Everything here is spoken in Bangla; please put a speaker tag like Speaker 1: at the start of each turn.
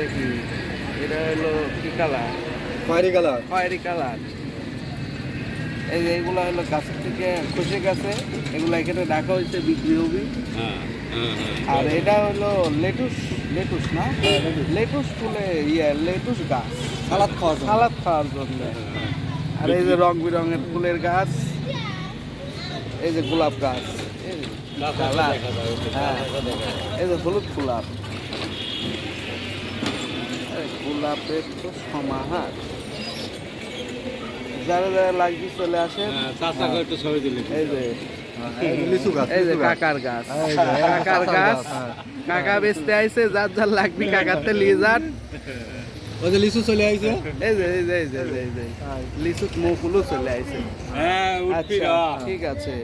Speaker 1: দেখি এটা হলো কি কালার,
Speaker 2: খয়েরি কালার।
Speaker 1: খয়েরি কালার। এই যে এগুলো হলো গাছের থেকে খসে গেছে, এগুলো এখানে রাখা হয়েছে বিক্রি হবে। আর এটা হলো লেটুস, লেটুস না, লেটুস ফুলে লেটুস গাছ,
Speaker 2: সালাদ খাওয়ার জন্য।
Speaker 1: সালাদ খাওয়ার জন্য। আর এই যে রং বেরঙের ফুলের গাছ, এই যে গোলাপ গাছ, এই যে কালার, হ্যাঁ, এই যে হলুদ গোলাপ, গোলাপের তো সমাহার। যারা যারা লাগবে চলে আসে। এই যে
Speaker 2: লিচু গাছ।
Speaker 1: এই যে কাকার গাছ, কাকার গাছ, কাকা বেচতে আইছে, যার যার লাগবে কাকাতে নিয়ে যান।
Speaker 2: ওই যে লিচু চলে আইছে।
Speaker 1: এই যে এই যে এই যে এই যে লিচু মুকুলও চলে আইছে।
Speaker 3: হ্যাঁ,
Speaker 1: আচ্ছা ঠিক আছে।